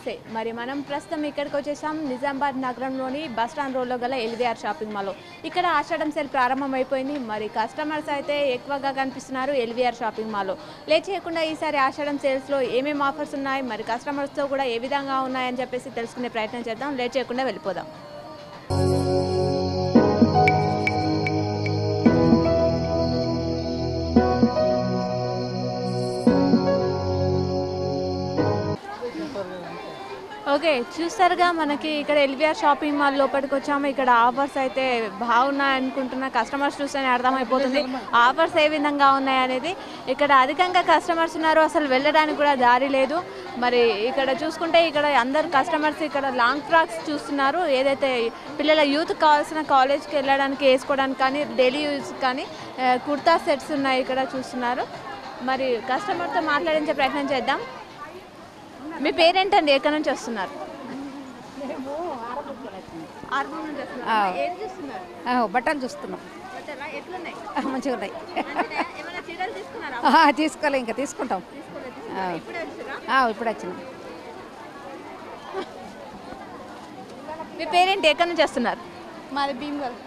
నమస్తే. మరి మనం ప్రస్తుతం ఇక్కడికి వచ్చేసాం నిజామాబాద్ నగరంలోని బస్ స్టాండ్ రోడ్లో గల ఎల్వీఆర్ షాపింగ్ మాల్లో. ఇక్కడ ఆషాఢం సేల్ ప్రారంభమైపోయింది. మరి కస్టమర్స్ అయితే ఎక్కువగా కనిపిస్తున్నారు ఎల్వీఆర్ షాపింగ్ మాల్లో. లేట్ చేయకుండా ఈసారి ఆషాఢం సేల్స్లో ఏమేమి ఆఫర్స్ ఉన్నాయి, మరి కస్టమర్స్తో కూడా ఏ విధంగా ఉన్నాయని చెప్పేసి తెలుసుకునే ప్రయత్నం చేద్దాం. లేట్ చేయకుండా వెళ్ళిపోదాం. ఓకే, చూస్తారుగా మనకి ఇక్కడ ఎల్వీఆర్ షాపింగ్ మాల్ లోపలికి వచ్చాము. ఇక్కడ ఆఫర్స్ అయితే బాగున్నాయి అనుకుంటున్నా. కస్టమర్స్ చూస్తేనే అర్థమైపోతుంది ఆఫర్స్ ఏ విధంగా ఉన్నాయనేది. ఇక్కడ అధికంగా కస్టమర్స్ ఉన్నారు, అసలు వెళ్ళడానికి కూడా దారి లేదు. మరి ఇక్కడ చూసుకుంటే ఇక్కడ అందరు కస్టమర్స్ ఇక్కడ లాంగ్ ఫ్రాక్స్ చూస్తున్నారు. ఏదైతే పిల్లల యూత్ కావాల్సిన కాలేజ్కి వెళ్ళడానికి వేసుకోవడానికి కానీ డైలీ యూజ్ కానీ కుర్తా సెట్స్ ఉన్నాయి ఇక్కడ చూస్తున్నారు. మరి కస్టమర్తో మాట్లాడించే ప్రయత్నం చేద్దాం. మీ పేరేంటండి, ఎక్కడి నుంచి వస్తున్నారు? బట్టలు చూస్తున్నాం. మంచిగా ఉన్నాయి. తీసుకోలే, ఇంకా తీసుకుంటాం. ఇప్పుడు వచ్చినాం. మీ పేరేంటి, ఎక్కడి నుంచి వస్తున్నారు? మాది భీమ్గల్.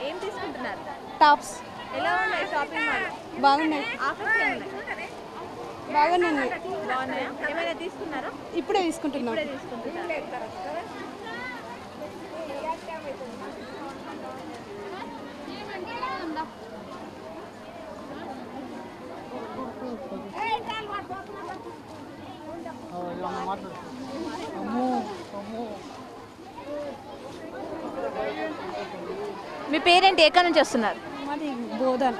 ఏం తీసుకుంటున్నారు? టాప్స్ ఎలా ఉన్నాయి షాపింగ్ మాల్? బాగున్నాయి. ఆఫర్స్ ఏమున్నాయి? బాగున్నాయి. బాగున్నాయా? ఏమైనా తీసుకున్నారా? ఇప్పుడే తీసుకుంటున్నాం. మీ పేరేంటి, ఎక్కడి నుంచి వస్తున్నారు? మాది బోధన్.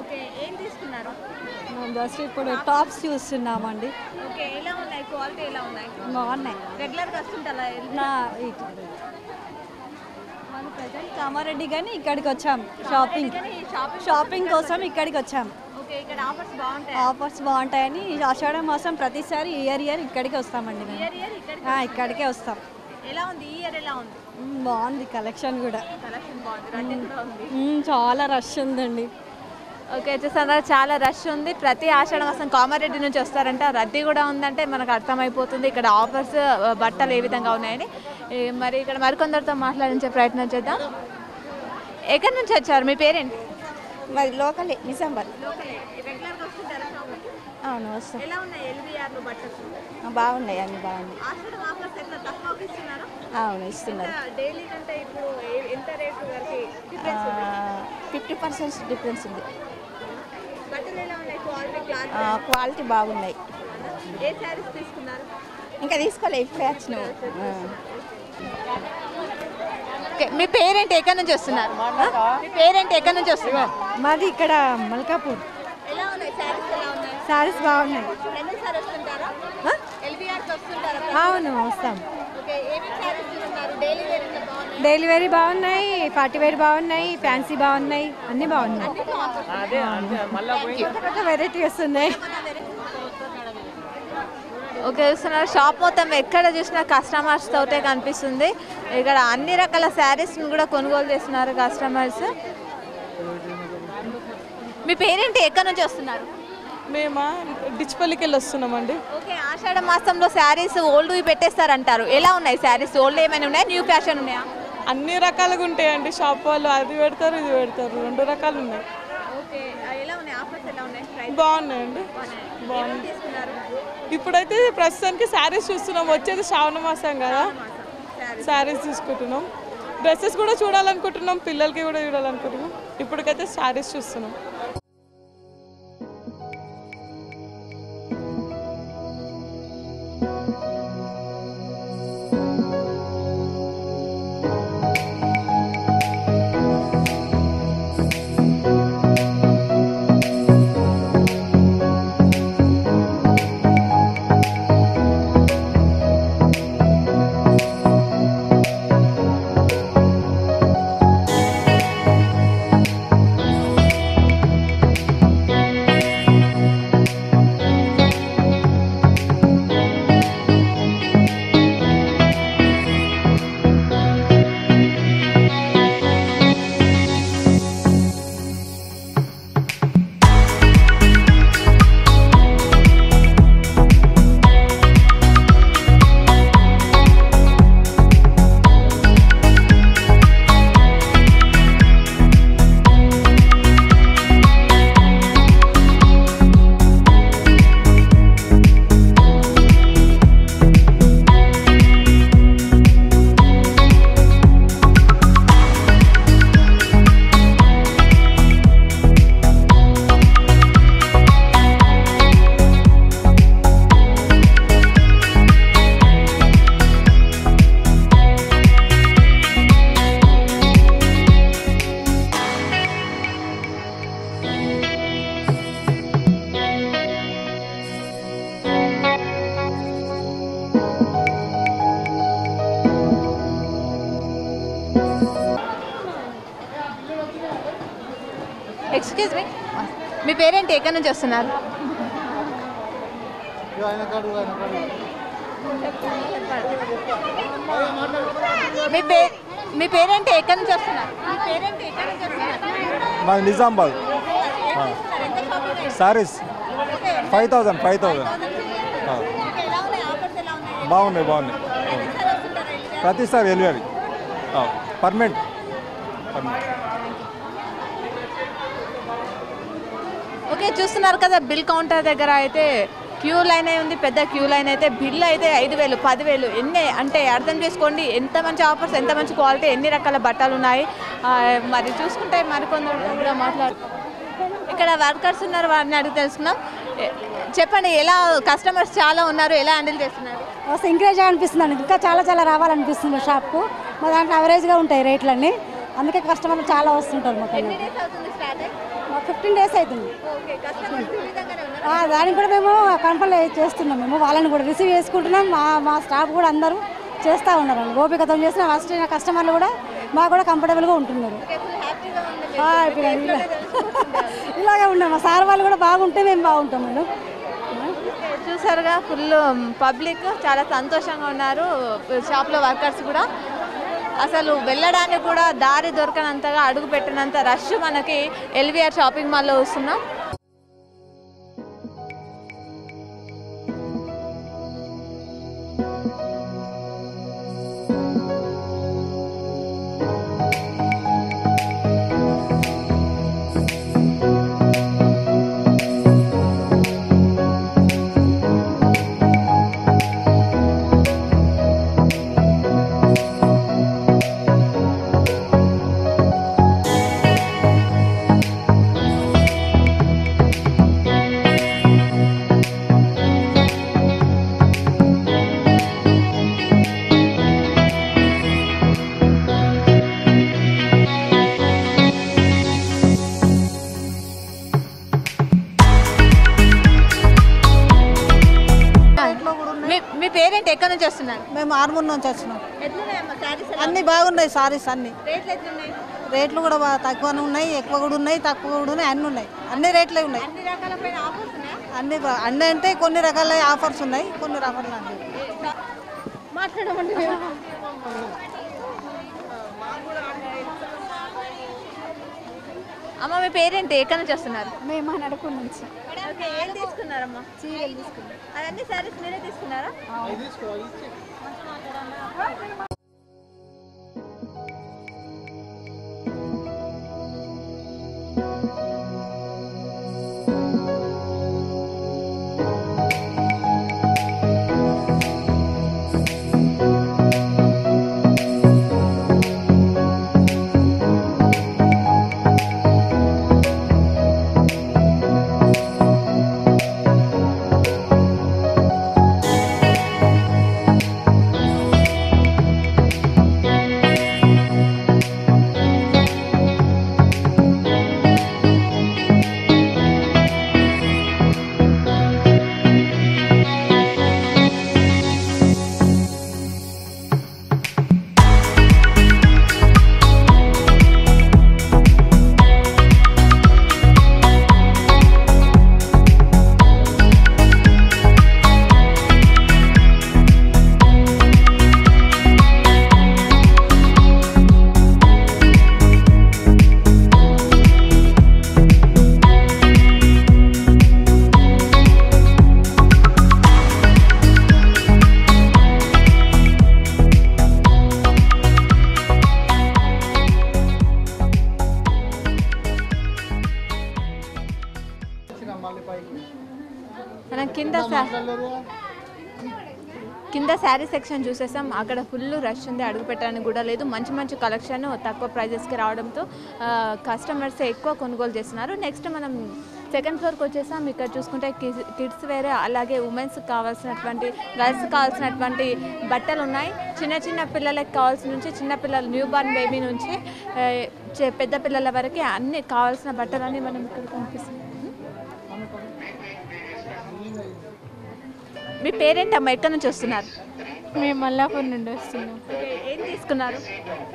ఓకే, ఏం తీసుకున్నారు? జస్ట్ ఇప్పుడు టాప్స్ చూస్తున్నామండి. ఓకే, ఎలా ఉన్నాయి? క్వాలిటీ ఎలా ఉన్నాయి? బాగున్నాయి. రెగ్యులర్గా వస్తుంటారా? మన ప్రజెంట్ కామారెడ్డి కానీ ఇక్కడికి వచ్చాం షాపింగ్ కోసం ఇక్కడికి వచ్చాం. ఓకే, ఇక్కడ ఆఫర్స్ బాగుంటాయి. ఆఫర్స్ బాగుంటాయని ఆషాఢ మాసం ప్రతిసారి ఇయర్ ఇక్కడికే వస్తామండి మేము. ఇక్కడికే వస్తాం. ఎలా ఉంది ఈ ఇయర్? ఎలా ఉంది? బాగుంది. కలెక్షన్ కూడా కలెక్షన్ బాగుంది. రద్దీ కూడా ఉంది. చాలా రష్ ఉందండి. ఓకే, చూసారా చాలా రష్ ఉంది. ప్రతి ఆషాఢ మాసం కామారెడ్డి నుంచి వస్తారంట. రద్దీ కూడా ఉందంటే మనకు అర్థమైపోతుంది ఇక్కడ ఆఫర్స్ బట్టలు ఏ విధంగా ఉన్నాయని. మరి ఇక్కడ మరికొందరితో మాట్లాడించే ప్రయత్నం చేద్దాం. ఎక్కడి నుంచి వచ్చారు? మీ పేరేంటి? మరి లోకలే, నిజామాబాద్. అవును, వస్తాం. ఎలా ఉన్నాయి ఎల్వీఆర్లో బట్టలు? బాగున్నాయి, అన్ని బాగున్నాయి. ఆషాఢం ఆఫర్స్ ఎట్లా తక్కువకి ఇస్తున్నారా? అవును, ఇస్తున్నారు. డైలీ కంటే ఇప్పుడు ఎంత రేటు వరకు డిఫరెన్స్ ఉంది? 50% డిఫరెన్స్ ఉంది. బట్టలు ఎలా ఉన్నాయి? క్వాలిటీ క్వాలిటీ బాగున్నాయి. ఏ శారీస్ తీసుకున్నారు? ఇంకా తీసుకోలే, ఇప్పుడే వచ్చినావు. మీ పేరేంటి, ఎక్కడి నుంచి వస్తున్నారు? మీ పేరేంటి, ఎక్కడి నుంచి వస్తున్నారు? మాది ఇక్కడ మల్కాపూర్. ఎలా ఉన్నాయి శారీస్? ఎలా ఉన్నాయి? శారీస్ బాగున్నాయి. ఎన్నిసారి వస్తుంటారా? ఎల్వీఆర్కి వస్తుంటారా? అవును, వస్తాం. ఓకే, ఏమేమి శారీస్ తీసుకున్నారు? డైలీ వేర్ ఇట్లా బాగున్నాయి? డైలీ వేర్ బాగున్నాయి, పార్టీ వేర్ బాగున్నాయి, ఫ్యాన్సీ బాగున్నాయి, అన్నీ బాగున్నాయి. కొత్త వెరైటీ వస్తున్నాయి. ఓకే, చూస్తున్నారు షాప్ మొత్తం ఎక్కడ చూసినా కస్టమర్స్ తోటే కనిపిస్తుంది. ఇక్కడ అన్ని రకాల శారీస్ని కూడా కొనుగోలు చేస్తున్నారు కస్టమర్స్. మీ పేరేంటి, ఎక్కడి నుంచి వస్తున్నారు? మేమా డిచ్పల్లికి వెళ్ళి వస్తున్నామండి. ఓకే, ఆషాఢ మాసంలో శారీస్ ఓల్డ్ పెట్టేస్తారంటారు. ఎలా ఉన్నాయి శారీస్? ఓల్డ్ ఏమైనా ఉన్నాయా, న్యూ ఫ్యాషన్ ఉన్నాయా? అన్ని రకాలుగా ఉంటాయండి. షాప్ వాళ్ళు అది పెడతారు, ఇది పెడతారు, 2 రకాలు ఉన్నాయి. ఓకే, ఎలా ఉన్నాయి? ఆఫర్స్ ఎలా ఉన్నాయి? బాగున్నాయండి, బాగున్నాయి. ఇప్పుడైతే ప్రస్తుతానికి శారీస్ చూస్తున్నాం. వచ్చేది శ్రావణ మాసం కదా, శారీస్ తీసుకుంటున్నాం. డ్రెస్సెస్ కూడా చూడాలనుకుంటున్నాం, పిల్లలకి కూడా చూడాలనుకుంటున్నాం. ఇప్పటికైతే శారీస్ చూస్తున్నాం. ఎక్స్క్యూజ్ మీ, మీ పేరేంటి, ఎక్కడి నుంచి వస్తున్నారు? మీ పేరేంటి, ఎక్కడి నుంచి వస్తున్నారు? మాది నిజామాబాద్. సారీస్ 5,000 బాగున్నాయి. ప్రతిసారి డెలివరీ పర్మనెంట్. ఓకే, చూస్తున్నారు కదా బిల్ కౌంటర్ దగ్గర అయితే క్యూ లైన్ ఉంది, పెద్ద క్యూ లైన్ అయితే. బిల్ అయితే 5,000 10,000 ఎన్ని అంటే అర్థం చేసుకోండి ఎంత మంచి ఆఫర్స్, ఎంత మంచి క్వాలిటీ, ఎన్ని రకాల బట్టలు ఉన్నాయి. మరి చూసుకుంటే మరికొందరు కూడా మాట్లాడు. ఇక్కడ వర్కర్స్ ఉన్నారు, వారిని అడిగి తెలుసుకున్నాం. చెప్పండి, ఎలా కస్టమర్స్ చాలా ఉన్నారు, ఎలా హ్యాండిల్ చేస్తున్నారు? వస్తే ఎంకరేజ్ అనిపిస్తుంది, ఇంకా చాలా రావాలనిపిస్తుంది షాప్కు. మా దాంట్లో అవరేజ్గా ఉంటాయి రేట్లన్నీ, అందుకే కస్టమర్లు చాలా వస్తుంటారు. మాకు 15 days అవుతుంది. దానికి కూడా మేము కంపల్ చేస్తున్నాం, మేము వాళ్ళని కూడా రిసీవ్ చేసుకుంటున్నాం. మా స్టాఫ్ కూడా అందరూ చేస్తూ ఉన్నారు, గోపికతో చేసిన ఫస్ట్ కస్టమర్లు కూడా మాకు కూడా కంఫర్టబుల్గా ఉంటున్నారు. ఇలాగే ఉన్నాం, మా సార్ వాళ్ళు కూడా బాగుంటే మేము బాగుంటాం మేడం. చూసారుగా ఫుల్ పబ్లిక్ చాలా సంతోషంగా ఉన్నారు, షాప్లో వర్కర్స్ కూడా. అసలు వెళ్ళడానికి కూడా దారి దొరకనంతగా, అడుగు పెట్టినంత రష్ మనకి ఎల్వీఆర్ షాపింగ్ మాల్లో వస్తున్నాం. మీ పేరెంట్ ఎక్కడి నుంచి వస్తున్నారు? మేము ఆర్మూర్ నుంచి వచ్చినాం. అన్ని బాగున్నాయి సారీస్, అన్ని రేట్లు కూడా తక్కువనే ఉన్నాయి, ఎక్కువ కూడా ఉన్నాయి, తక్కువ కూడా ఉన్నాయి, అన్నీ ఉన్నాయి, అన్ని రేట్లే ఉన్నాయి. అన్ని అంటే కొన్ని రకాల ఆఫర్స్ ఉన్నాయి, కొన్ని రకాల మాట్లాడమండి. అమ్మ, మీ పేరేంటి, ఎక్కడి నుంచి వస్తున్నారు? మేము నడుకుని నుంచి ఏం తీసుకున్నారమ్మా? చీరలు తీసుకున్నాం. అవన్నీ సారీస్ మీరే తీసుకున్నారా? మనం కింద శారీ సెక్షన్ చూసేసాం. అక్కడ ఫుల్ రష్ ఉంది, అడుగు పెట్టడానికి కూడా లేదు. మంచి మంచి కలెక్షన్ తక్కువ ప్రైజెస్కి రావడంతో కస్టమర్స్ ఎక్కువ కొనుగోలు చేస్తున్నారు. నెక్స్ట్ మనం సెకండ్ ఫ్లోర్కి వచ్చేసాం. ఇక్కడ చూసుకుంటే కిడ్స్ వేరే, అలాగే ఉమెన్స్కి కావాల్సినటువంటి, గర్ల్స్కి కావాల్సినటువంటి బట్టలు ఉన్నాయి. చిన్న చిన్న పిల్లలకి కావాల్సిన నుంచి, చిన్న పిల్లలు న్యూ బార్న్ బేబీ నుంచి పెద్ద పిల్లల వరకు అన్ని కావాల్సిన బట్టలన్నీ మనం ఇక్కడ కనిపిస్తుంది. మీ పేరెంట్ అమ్మ, ఎక్కడి నుంచి వస్తున్నారు? మేము మల్లాపూర్ నుండి వస్తున్నాం. ఏ ఏం తీసుకున్నారు?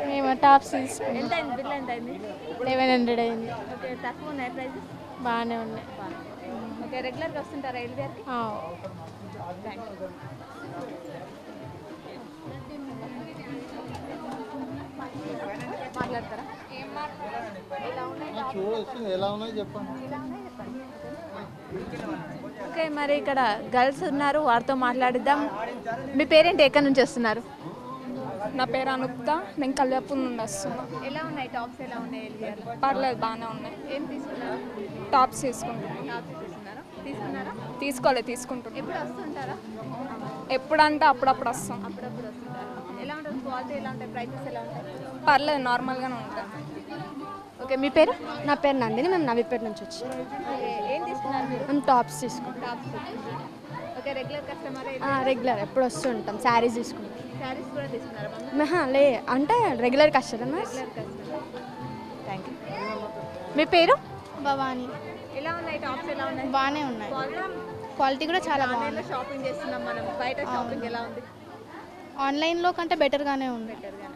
మేము టాప్స్ తీసుకున్నాం. ఎంత అయింది బిల్? ఎంత అయింది? 1100 అయింది. ఓకే, తక్కువ ఉన్నాయి ప్రైజెస్? బాగానే ఉన్నాయి. ఓకే, రెగ్యులర్గా వస్తుంటారా ఎల్విఆర్కి? మాట్లాడతారా? ఓకే, మరి ఇక్కడ గర్ల్స్ ఉన్నారు, వారితో మాట్లాడిద్దాం. మీ పేరేంటి, ఎక్కడి నుంచి వస్తున్నారు? నా పేరు అనుప్త, నేను కళ్యాపూర్ నుండి వస్తున్నా. ఎలా ఉన్నాయి టాప్స్? ఎలా ఉన్నాయి ఎల్విఆర్లో? పర్లేదు, బాగానే ఉన్నాయి. ఏం తీసుకున్నారు? టాప్స్ తీసుకుంటున్నాను. టాప్స్ తీసుకున్నారా? తీసుకుంటున్నాను. ఎప్పుడు వస్తుంటారా? ఎప్పుడంటే అప్పుడప్పుడు వస్తాం. అప్పుడప్పుడు వస్తుంటారా? ఎలా ఉంటుంది క్వాలిటీ? ఎలా ఉంటాయి ప్రైజెస్? ఎలా ఉంటాయి? పర్లేదు, నార్మల్గానే ఉంటాయి. ఓకే, మీ పేరు? నా పేరు నందిని, మేము నవీపేట నుంచి వచ్చి ఓకే, ఏం తీసుకున్నారు మీరు? మేము టాప్స్ తీసుకుంటాం. Tops. Okay, regular customer? Regular ఎప్పుడు వస్తుంటాం. శారీస్ తీసుకుంటాం. శారీస్ కూడా తీసుకున్నారా మమ్మీ? లే అంటే regular customer. Regular customer. Thank you. మీ పేరు? భవానీ. ఎలా ఉన్నాయి టాప్స్? ఎలా ఉన్నాయి? బాగానే ఉన్నాయి. క్వాలిటీ కూడా చాలా బాగుంది. ఆన్లైన్లో షాపింగ్ చేస్తున్నాం మనం, బయట షాపింగ్ ఎలా ఉంది? ఆన్లైన్లో కంటే బెటర్గానే ఉంది. బెటర్గానే.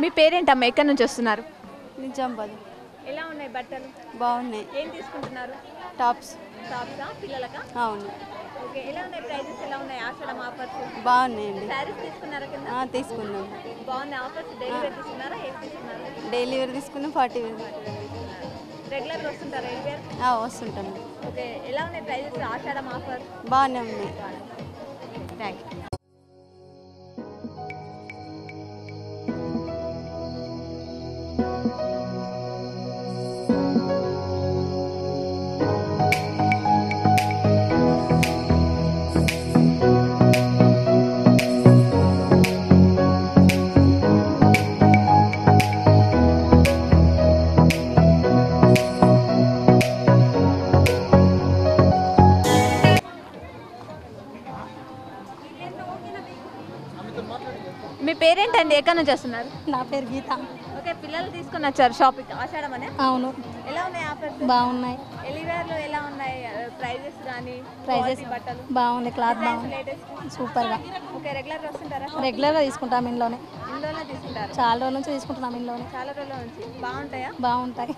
మీ పేరేంటమ్మా, ఎక్కడి నుంచి వస్తున్నారు? నిజామాబాద్. ఎలా ఉన్నాయి బట్టలు? బాగున్నాయి. ఏం తీసుకుంటున్నారు? టాప్స్. టాప్సా పిల్లలకా? అవును, ఓకే, ఎలా ఉన్నాయి ప్రైజెస్? ఎలా ఉన్నాయి ఆషాఢం ఆఫర్స్? బాగున్నాయండి. శారీస్ తీసుకున్నారా కింద? తీసుకున్నాం. బాగున్నాయి ఆఫర్స్. డైలీ వేర్ తీసుకున్నారా? ఏం తీసుకున్నారు? డైలీ వేర్ తీసుకున్నాం, 40 వేర్. రెగ్యులర్గా వస్తుంటారా ఎల్విఆర్? వస్తుంటాను. ఓకే, ఎలా ఉన్నాయి ప్రైజెస్? ఆషాఢం ఆఫర్? బాగానే ఉన్నాయి. Thank you. మీ పేరేంటండి, ఎక్కడి నుంచి వస్తున్నారు? నా పేరు గీత. ఓకే, పిల్లలు తీసుకుని వచ్చారు షాపింగ్ ఆషాఢం అనే? అవును, ఎలా ఉన్నాయి ఆఫర్స్? బాగున్నాయి. ఎలివేర్లో ఎలా ఉన్నాయి ప్రైజెస్ కానీ? ప్రైజెస్ బట్టలు బాగుంది. క్లాత్ బాగుంది, లేటెస్ట్ సూపర్గా. ఓకే, రెగ్యులర్గా వస్తుంటారా? రెగ్యులర్గా తీసుకుంటాం ఇంట్లోనే. ఇంట్లోనే తీసుకుంటారు? చాలా రోజుల నుంచి తీసుకుంటున్నాం ఇంట్లోనే. చాలా రోజుల నుంచి. బాగుంటాయా? బాగుంటాయి.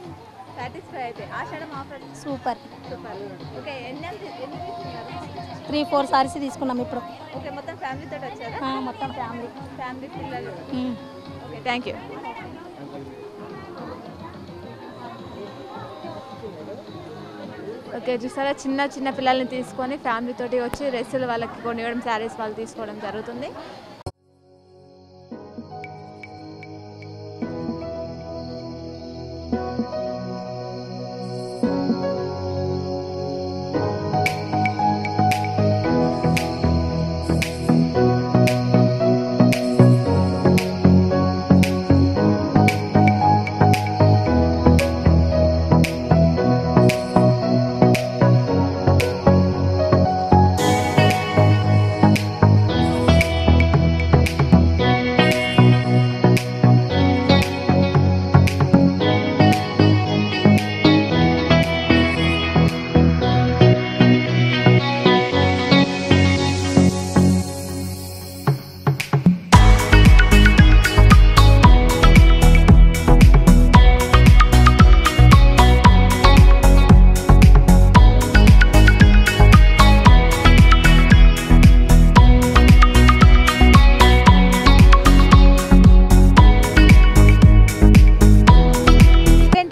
సాటిస్ఫై అయితే ఆషాఢం ఆఫర్ సూపర్. సూపర్. ఓకే, ఎన్ని తీసుకున్నారు? 3-4 సారీస్ తీసుకున్నాం ఇప్పుడు. ఓకే, మొత్తం ఫ్యామిలీ తోటి వచ్చారా? మొత్తం ఫ్యామిలీ. ఫ్యామిలీ పిల్లలు. Okay, thank you. ఓకే, చూసారా, చిన్న చిన్న పిల్లల్ని తీసుకొని ఫ్యామిలీ తోటి వచ్చి డ్రెస్సులు వాళ్ళకి కొనివ్వడం, శారీస్ వాళ్ళు తీసుకోవడం జరుగుతుంది.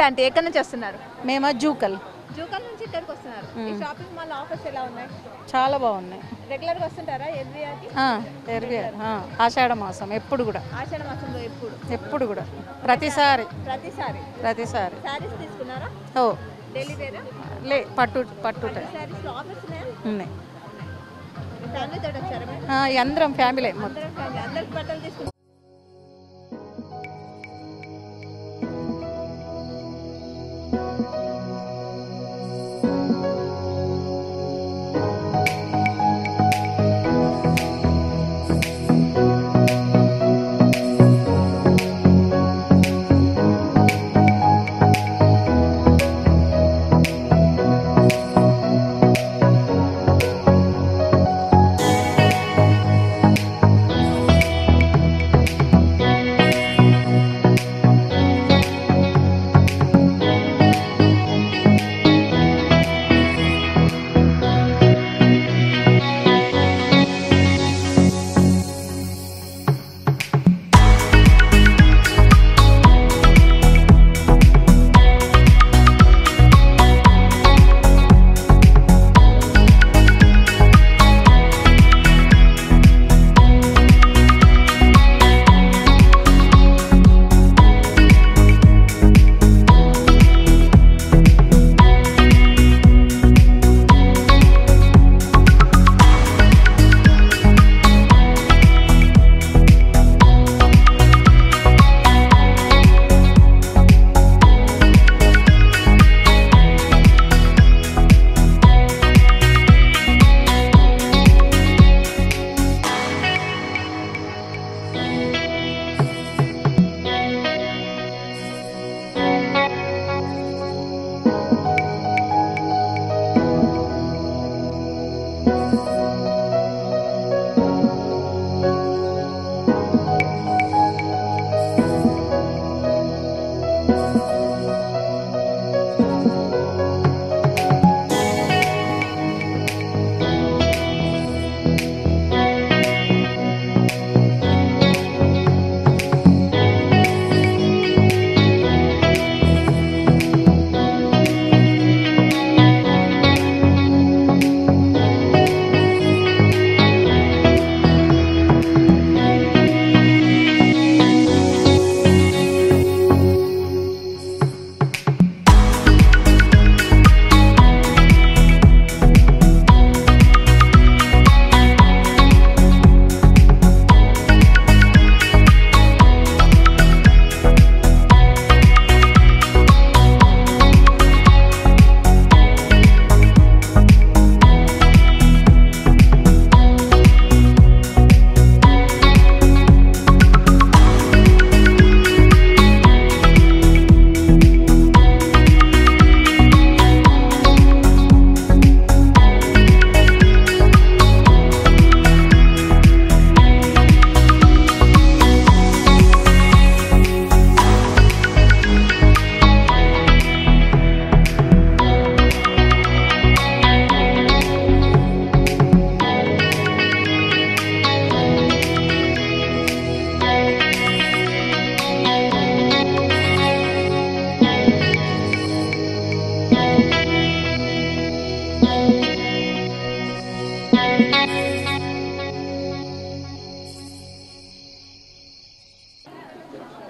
అంటే ఎక్కడి నుంచి వస్తున్నారు? మేము జూకల్ నుంచి ఇక్కడికి వస్తున్నారు. ఈ షాపింగ్ మాల్ ఆఫర్స్ ఎలా ఉన్నాయి? చాలా బాగున్నాయి. రెగ్యులర్గా వస్తుంటారా ఎల్విఆర్కి? ఆషాఢ మాసం ఎప్పుడు కూడా. ఆషాఢ మాసంలో ఎప్పుడు కూడా ప్రతిసారి శారీస్ తీసుకున్నారా? డైలీ వేర్ పట్టు శారీస్ ఆఫర్స్ ఉన్నాయి. ఫ్యామిలీ తోటి వచ్చారా? అందరం ఫ్యామిలీ మొత్తం. అందరికి బట్టలు తీసుకున్నారు.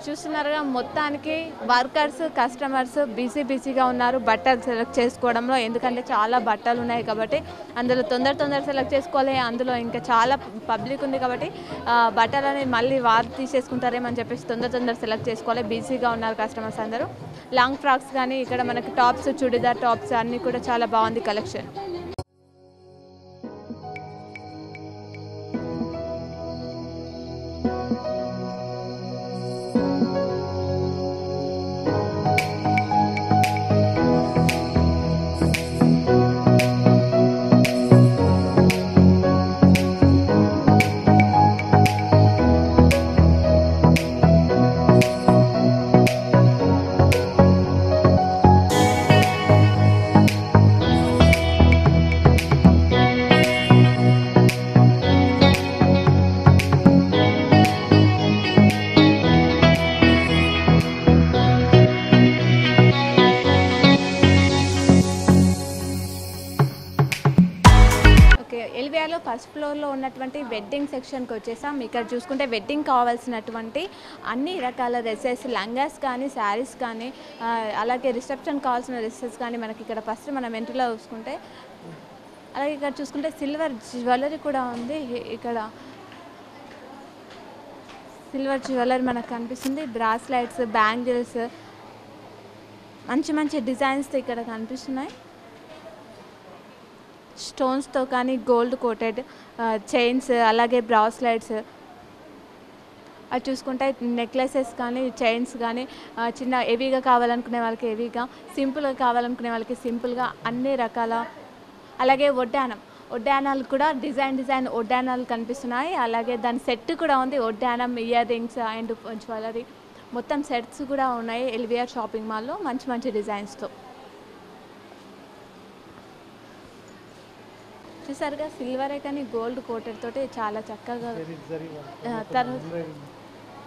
చూస్తున్నారుగా మొత్తానికి వర్కర్స్ కస్టమర్స్ బిజీగా ఉన్నారు బట్టలు సెలెక్ట్ చేసుకోవడంలో. ఎందుకంటే చాలా బట్టలు ఉన్నాయి కాబట్టి అందులో తొందర సెలెక్ట్ చేసుకోవాలి. అందులో ఇంకా చాలా పబ్లిక్ ఉంది కాబట్టి బట్టలని మళ్ళీ వారు తీసేసుకుంటారేమని చెప్పేసి తొందర సెలెక్ట్ చేసుకోవాలి. బిజీగా ఉన్నారు కస్టమర్స్ అందరూ. లాంగ్ ఫ్రాక్స్ కానీ ఇక్కడ మనకి టాప్స్, చుడిదార్ టాప్స్ అన్నీ కూడా చాలా బాగుంది కలెక్షన్. ఎల్విఆర్లో ఫస్ట్ ఫ్లోర్లో ఉన్నటువంటి వెడ్డింగ్ సెక్షన్కి వచ్చేసాం. ఇక్కడ చూసుకుంటే వెడ్డింగ్ కావాల్సినటువంటి అన్ని రకాల డ్రెస్సెస్, లంగాస్ కానీ శారీస్ కానీ అలాగే రిసెప్షన్ కావాల్సిన డ్రెస్సెస్ కానీ మనకి ఇక్కడ ఫస్ట్ మనం ఎంట్రీలో చూసుకుంటే, అలాగే ఇక్కడ చూసుకుంటే సిల్వర్ జ్యువెలరీ కూడా ఉంది. ఇక్కడ సిల్వర్ జ్యువెలరీ మనకు కనిపిస్తుంది. బ్రాస్లైట్స్, బ్యాంగిల్స్, మంచి డిజైన్స్తో ఇక్కడ కనిపిస్తున్నాయి. స్టోన్స్తో కానీ గోల్డ్ కోటెడ్ చైన్స్, అలాగే బ్రాస్లైట్స్, అది చూసుకుంటే నెక్లెసెస్ కానీ చైన్స్ కానీ చిన్న హెవీగా కావాలనుకునే వాళ్ళకి హెవీగా, సింపుల్గా కావాలనుకునే వాళ్ళకి సింపుల్గా అన్ని రకాల, అలాగే ఒడ్డానాలు కూడా డిజైన్ ఒడ్డానాలు కనిపిస్తున్నాయి. అలాగే దాని సెట్ కూడా ఉంది. ఒడ్డానం, ఇయర్ రింగ్స్ అండ్ జ్యువెలరీ మొత్తం సెట్స్ కూడా ఉన్నాయి ఎల్విఆర్ షాపింగ్ మాల్లో మంచి డిజైన్స్తో. చూసారుగా సిల్వరే కానీ గోల్డ్ కోటెడ్ తోటి చాలా చక్కగా.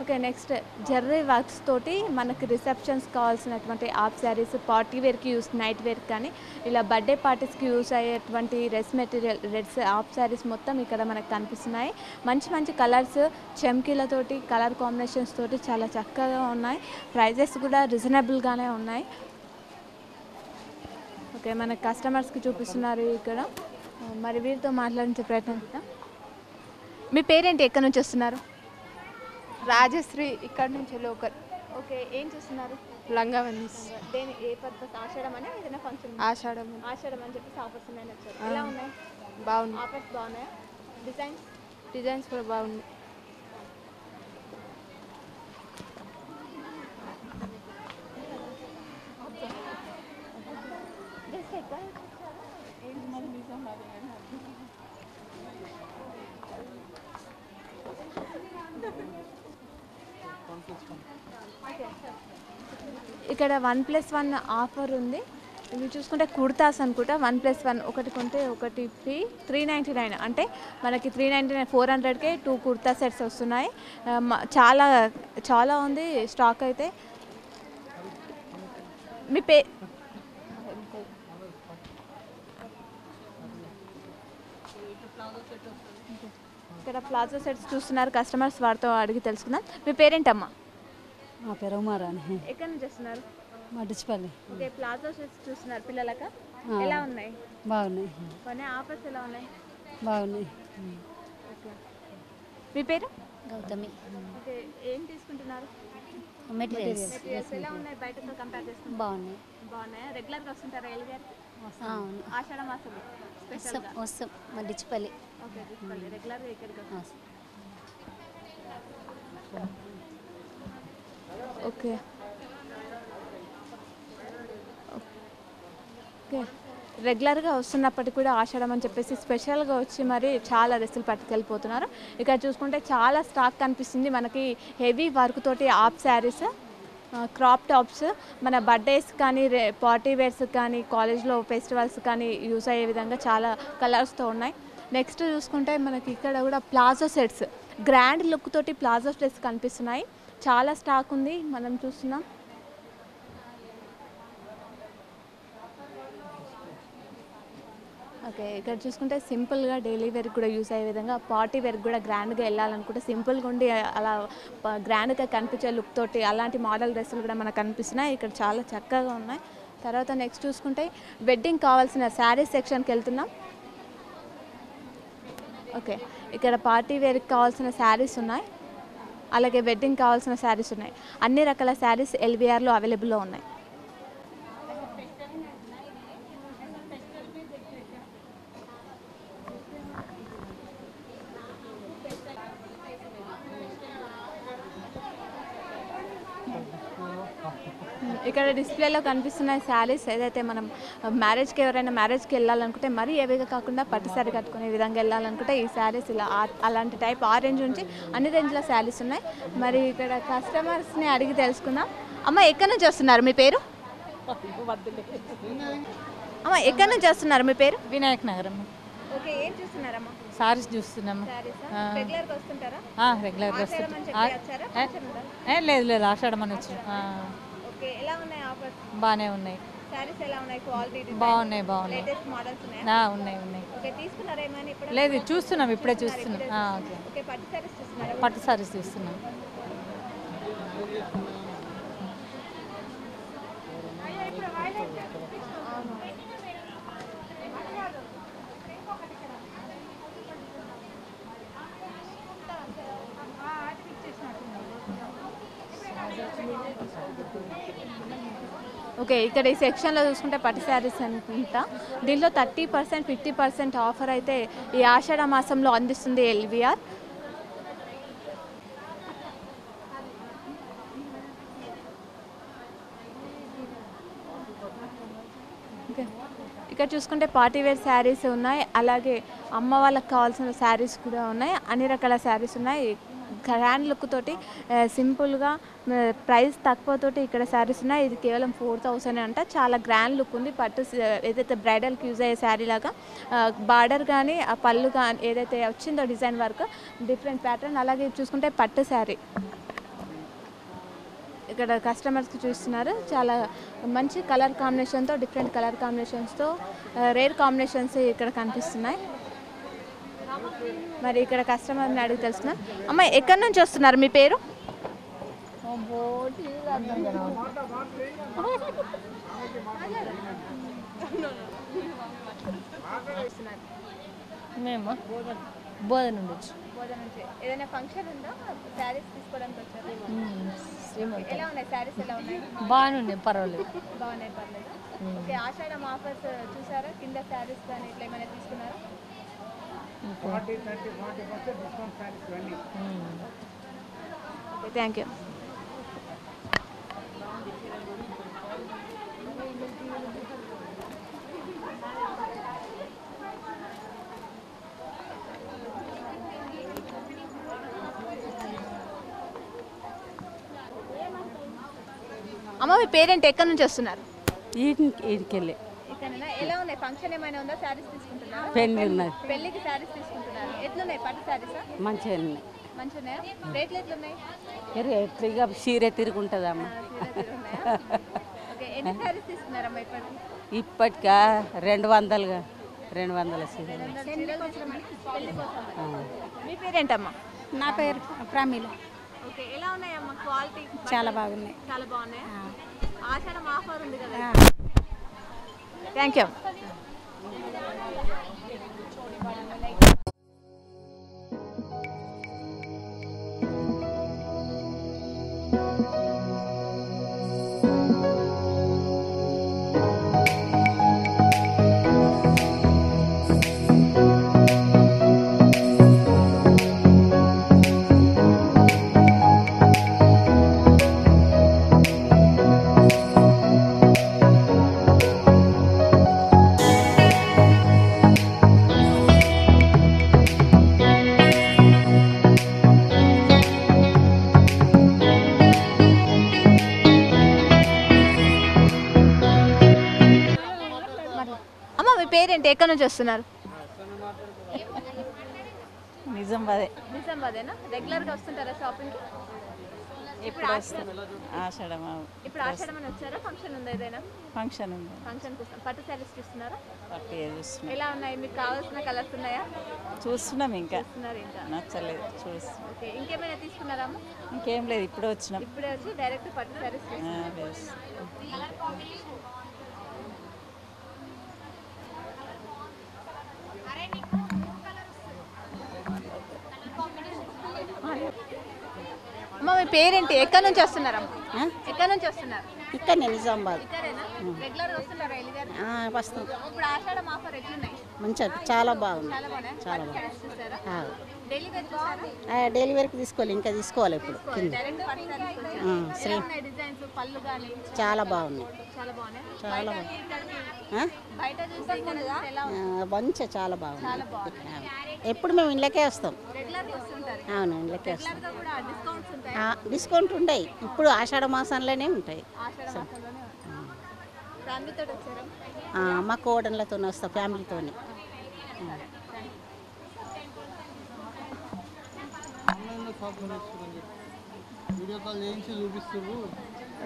ఓకే, నెక్స్ట్ జర్రీ వర్క్స్ తోటి మనకి రిసెప్షన్స్ కావాల్సినటువంటి ఆఫ్ శారీస్, పార్టీ వేర్కి నైట్ వేర్ కానీ ఇలా బర్త్డే పార్టీస్కి యూస్ అయ్యేటువంటి dress material reds of saris మొత్తం ఇక్కడ మనకు కనిపిస్తున్నాయి. మంచి కలర్స్, చెమ్కీలతోటి కలర్ కాంబినేషన్స్ తోటి చాలా చక్కగా ఉన్నాయి. ప్రైజెస్ కూడా రీజనబుల్గానే ఉన్నాయి. ఓకే, మన కస్టమర్స్కి చూపిస్తున్నారు ఇక్కడ. మరి వీరితో మాట్లాడించే ప్రయత్నిస్తాం. మీ పేరేంటి, ఎక్కడి నుంచి వస్తున్నారు? రాజశ్రీ, ఇక్కడ నుంచి లోకల్. ఓకే, ఏం చూస్తున్నారు? లంగావన్నీస్. దేని ఏ పర్పస్? ఆషాఢం అని ఏదైనా ఫంక్షన్? ఆషాఢం అని చెప్పేసి ఆఫర్స్ ఉన్నాయని వచ్చారు. ఎలా ఉన్నాయి? బాగుంది. ఆఫర్స్ బాగున్నాయా? డిజైన్స్ కూడా బాగుంది. ఇక్కడ 1+1 ఆఫర్ ఉంది. ఇవి చూసుకుంటే కుర్తాస్ అనుకుంటా 1+1 ఒకటి కొంటే ఒకటి ఫ్రీ 399 అంటే మనకి 399 400కే 2 కుర్తా సెట్స్ వస్తున్నాయి. చాలా చాలా ఉంది స్టాక్ అయితే. మీ ఇక్కడ ప్లాజో సెట్స్ చూస్తున్నారు కస్టమర్స్, వారితో అడిగి తెలుసుకుందాం. మీ పేరేంటమ్మా? మా పేరు ఉమారాని. ఎక్కడి నుంచి వస్తున్నారు? మా డిచ్పల్లి. ఓకే, ప్లాజో సెట్స్ చూస్తున్నారు పిల్లలక, ఎలా ఉన్నాయి? బాగున్నాయి. కొన్ని ఆఫర్స్ ఎలా ఉన్నాయి? బాగున్నాయి. ఓకే, మీ పేరు? గౌతమి. ఓకే, ఏం తీసుకుంటున్నారు? మెటీరియల్స్ ఎలా ఉన్నాయి బయటతో కంపేర్ చేసుకుంటే? బాగున్నాయి. బాగున్నాయా? రెగ్యులర్గా వస్తుంటారా ఎల్విఆర్? అవును, ఆషాఢ మాసంలో స్పెషల్గా వస్తాం మా డిచ్చిపల్లి. ఓకే, తీసుకోండి. రెగ్యులర్గా ఇక్కడికి వస్తాం. ఓకే ఓకే, రెగ్యులర్గా వస్తున్నప్పటికీ కూడా ఆషాఢం అని చెప్పేసి స్పెషల్గా వచ్చి మరి చాలా డ్రెస్సులు పట్టుకెళ్ళిపోతున్నారు. ఇక్కడ చూసుకుంటే చాలా స్టాక్ కనిపిస్తుంది మనకి. హెవీ వర్క్ తోటి ఆఫ్ శారీస్, క్రాప్ టాప్స్ మన బర్త్డేస్ కానీ పార్టీ వేర్స్ కానీ కాలేజ్లో ఫెస్టివల్స్ కానీ యూస్ అయ్యే విధంగా చాలా కలర్స్తో ఉన్నాయి. నెక్స్ట్ చూసుకుంటే మనకి ఇక్కడ కూడా ప్లాజో సెట్స్, గ్రాండ్ లుక్ తోటి ప్లాజో సెట్స్ కనిపిస్తున్నాయి. చాలా స్టాక్ ఉంది, మనం చూస్తున్నాం. ఓకే, ఇక్కడ చూసుకుంటే సింపుల్గా డైలీ వేర్కి కూడా యూస్ అయ్యే విధంగా, పార్టీ వేర్కి కూడా గ్రాండ్గా వెళ్ళాలనుకుంటే సింపుల్గా ఉండి అలా గ్రాండ్గా కనిపించే లుక్ తోటి అలాంటి మోడల్ డ్రెస్సులు కూడా మనకు కనిపిస్తున్నాయి. ఇక్కడ చాలా చక్కగా ఉన్నాయి. తర్వాత నెక్స్ట్ చూసుకుంటే వెడ్డింగ్ కావాల్సిన శారీస్ సెక్షన్కి వెళ్తున్నాం. ఓకే, ఇక్కడ పార్టీ వేర్కి కావాల్సిన శారీస్ ఉన్నాయి, అలాగే వెడ్డింగ్ కావాల్సిన శారీస్ ఉన్నాయి. అన్ని రకాల శారీస్ ఎల్విఆర్లో అవైలబుల్లో ఉన్నాయి. ఇక్కడ డిస్ప్లేలో కనిపిస్తున్న శారీస్ ఏదైతే మనం మ్యారేజ్కి ఎవరైనా మ్యారేజ్కి వెళ్ళాలనుకుంటే మరీ ఏవిగా కాకుండా పట్టు శారీ కట్టుకునే విధంగా వెళ్ళాలనుకుంటే ఈ శారీస్ ఇలా అలాంటి టైప్ ఆ రేంజ్ నుంచి అన్ని రేంజ్లో శారీస్ ఉన్నాయి. మరి ఇక్కడ కస్టమర్స్ని అడిగి తెలుసుకుందాం. అమ్మ, ఎక్కడి నుంచి వస్తున్నారు? మీ పేరు? అమ్మ, ఎక్కడి నుంచి వస్తున్నారు? మీ పేరు? వినాయక్ నగరం. ఓకే, ఏం చూస్తున్నారమ్మా? సారీస్ చూస్తున్నాము. రెగ్యులర్గా వస్తుంటారా? రెగ్యులర్గా వస్తుంటారా? లేదు ఆషాఢం అని వచ్చి. ఓకే, ఎలా ఉన్నాయి ఆఫర్స్? బాగానే ఉన్నాయి. సారీస్ ఎలా ఉన్నాయి? క్వాలిటీ బాగున్నాయి. లేటెస్ట్ మోడల్స్ ఉన్నాయా? ఉన్నాయి. ఓకే, తీసుకున్నారా ఏమైనా ఇప్పుడు? లేదు, చూస్తున్నాం, ఇప్పుడే చూస్తున్నాం. ఓకే, పట్టు సారీస్ చూస్తున్నారా? పట్టు సారీస్ చూస్తున్నాం. ఓకే, ఇక్కడ ఈ సెక్షన్లో చూసుకుంటే పట్టు శారీస్ అనుకుంటా. దీనిలో 30% 50% ఆఫర్ అయితే ఈ ఆషాఢ మాసంలో అందిస్తుంది ఎల్విఆర్. ఇక్కడ చూసుకుంటే పార్టీ వేర్ శారీస్ ఉన్నాయి, అలాగే అమ్మ వాళ్ళకి కావాల్సిన శారీస్ కూడా ఉన్నాయి. అన్ని రకాల శారీస్ ఉన్నాయి. గ్రాండ్ లుక్ తోటి సింపుల్గా ప్రైస్ తక్కువతోటి ఇక్కడ శారీస్ ఉన్నాయి. ఇది కేవలం 4000 అంట. చాలా గ్రాండ్ లుక్ ఉంది. పట్టు ఏదైతే బ్రైడల్కి యూజ్ అయ్యే శారీ లాగా బార్డర్ కానీ ఆ పళ్ళు కానీ ఏదైతే వచ్చిందో డిజైన్ వర్క్ డిఫరెంట్ ప్యాటర్న్. అలాగే చూసుకుంటే పట్టు శారీ ఇక్కడ కస్టమర్స్కి చూస్తున్నారు. చాలా మంచి కలర్ కాంబినేషన్తో, డిఫరెంట్ కలర్ కాంబినేషన్స్తో రేర్ కాంబినేషన్స్ ఇక్కడ కనిపిస్తున్నాయి. మరి ఇక్కడ కస్టమర్ని అడిగి తెలుసుకున్నాను. అమ్మ, ఎక్కడి నుంచి వస్తున్నారు? మీ పేరు? మేము బోధన నుండి. ఏదైనా ఫంక్షన్ ఉందా? శారీస్ తీసుకోవడానికి వచ్చారు? ఎలా ఉన్నాయి శారీస్? ఎలా ఉన్నాయి? బాగున్నాయి, పర్వాలేదు. బాగున్నాయి, పర్లేదు. ఓకే, ఆషాఢం ఆఫర్స్ చూసారా? కింద శారీస్ కానీ ఇట్లా ఏమైనా తీసుకున్నారా? Okay, thank you. అమ్మ మీ పేరెంట్ ఎక్కడి నుంచి వస్తున్నారు? ఈడికెళ్ళి ఇక్కడేనా? ఎలా ఉన్నాయి? ఫంక్షన్ ఏమైనా ఉందా? శారీస్ తీసుకుంటున్నారా? పెళ్ళి ఉన్నది పెళ్ళికి శారీస్ తీసుకుంటున్నారు. ఎట్లున్నాయి పట్టు శారీసా? మంచిగా ఉన్నాయి. మంచిగున్నాయా? రేట్లు ఎట్లున్నాయి? ఎట్లా చీర తిరుగుంటుందమ్మా. ఓకే, ఎన్ని శారీస్ తీసుకున్నారమ్మా ఇప్పటికి? ఇప్పటికా 200 చీర. మీ పేరేంటమ్మా? నా పేరు ప్రమీల. ఓకే, ఎలా ఉన్నాయమ్మా క్వాలిటీ? చాలా బాగున్నాయి. చాలా బాగున్నాయా? ఆషాఢం ఆఫర్ ఉంది కదా. Thank you. అమ్మ మీ పేరేంటి? ఎక్కడి నుంచి వస్తున్నారు? నిజామాబాదే. నిజామాబాదేనా? రెగ్యులర్గా వస్తుంటారా షాపింగ్కి? ఇప్పుడు ఆషాఢం ఇప్పుడు ఆషాఢం అని వచ్చారా? ఫంక్షన్ ఉందా ఏదైనా? ఫంక్షన్ ఉంది. ఫంక్షన్ కోసం పట్టు శారీస్ చూస్తున్నారా? పట్టు చూస్తున్నాం. ఎలా ఉన్నాయి? మీకు కావాల్సిన కలర్స్ ఉన్నాయా? చూస్తున్నాం, ఇంకా చూస్తున్నారు ఇంకా. నచ్చలేదు చూస్తున్నాం. ఓకే, ఇంకేమైనా తీసుకున్నారా అమ్మ? ఇంకేం లేదు, ఇప్పుడే వచ్చినాం. ఇప్పుడే వచ్చి డైరెక్ట్ పట్టు శారీస్ అమ్మ మీ పేరేంటి? ఎక్కడి నుంచి వస్తున్నారమ్మా? ఎక్కడి నుంచి వస్తున్నారు? ఇక్కడ నిజామాబాద్. ఇక్కడేనా? రెగ్యులర్ వస్తున్నారా ఎలిగారు? వస్తాం. ఇప్పుడు ఆషాఢం ఆఫర్ ఎట్లున్నాయి? మంచిగా చాలా బాగుంది. చాలా బాగున్నాయి. చాలా పట్టు శారీస్ చూసారా? బాగుంది. డైలీ వేర్ చూసారా? డెలివరీకి తీసుకోవాలి, ఇంకా తీసుకోవాలి ఇప్పుడు కింద. డైరెక్ట్ పట్టు శారీస్ వచ్చాయి. ఎలా ఉన్నాయి డిజైన్స్? పళ్ళు కానీ చాలా బాగుంది. చాలా బాగున్నాయి. చాలా బయట చూస్తే ఇక్కడ చూస్తే ఎలా ఉంది? మంచిగా చాలా బాగుంది. చాలా బాగుంది. ఎప్పుడు మేము ఇళ్ళకే వస్తాం. రెగ్యులర్ వస్తుంటారు. అవును, ఇళ్ళకే వస్తాం. రెగ్యులర్ గా కూడా డిస్కౌంట్స్ ఉంటాయి. డిస్కౌంట్ ఉంటాయి. ఇప్పుడు ఆషాఢ మాసంలోనే ఉంటాయి. ఆషాఢ మాసంలోనే ఉంటాయి. ఫ్యామిలీతో వచ్చారా? మా కోడళ్ళతో వస్తాం, ఫ్యామిలీతోని.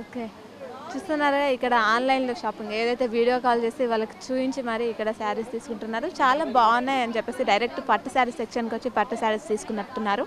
ఓకే, చూస్తున్నారా ఇక్కడ ఆన్లైన్లో షాపింగ్ ఏదైతే వీడియో కాల్ చేసి వాళ్ళకి చూపించి మరి ఇక్కడ శారీస్ తీసుకుంటున్నారు. చాలా బాగున్నాయి అని చెప్పేసి డైరెక్ట్ పట్టు శారీ సెక్షన్కి వచ్చి పట్టు శారీస్ తీసుకున్నట్టున్నారు.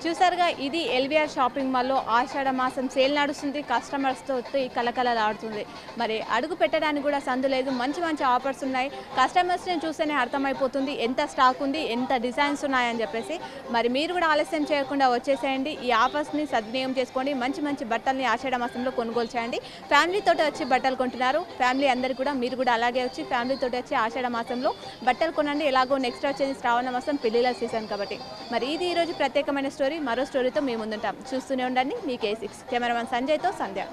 చూసారుగా ఇది ఎల్విఆర్ షాపింగ్ మాల్లో ఆషాఢ మాసం సేల్ నడుస్తుంది. కస్టమర్స్తో కలకలలాడుతుంది. మరి అడుగు పెట్టడానికి కూడా సందు లేదు. మంచి మంచి ఆఫర్స్ ఉన్నాయి. కస్టమర్స్ని చూస్తేనే అర్థమైపోతుంది ఎంత స్టాక్ ఉంది, ఎంత డిజైన్స్ ఉన్నాయని చెప్పేసి. మరి మీరు కూడా ఆలస్యం చేయకుండా వచ్చేసేయండి. ఈ ఆఫర్స్ని సద్వినియోగం చేసుకోండి. మంచి మంచి బట్టల్ని ఆషాఢ మాసంలో కొనుగోలు చేయండి. ఫ్యామిలీతో వచ్చి బట్టలు కొంటున్నారు. ఫ్యామిలీ అందరు కూడా మీరు కూడా అలాగే వచ్చి ఫ్యామిలీతో వచ్చి ఆషాఢ మాసంలో బట్టలు కొనండి. ఎలాగో నెక్స్ట్ వచ్చేది శ్రావణ మాసం పెళ్లిళ్ళ సీజన్ కాబట్టి. మరి ఇది ఈరోజు ప్రత్యేకమైన స్టోరీ. మరో స్టోరీతో మేము ముందుంటాం. చూస్తూనే ఉండండి మీ K6. కెమెరామెన్ సంజయ్తో సంధ్య.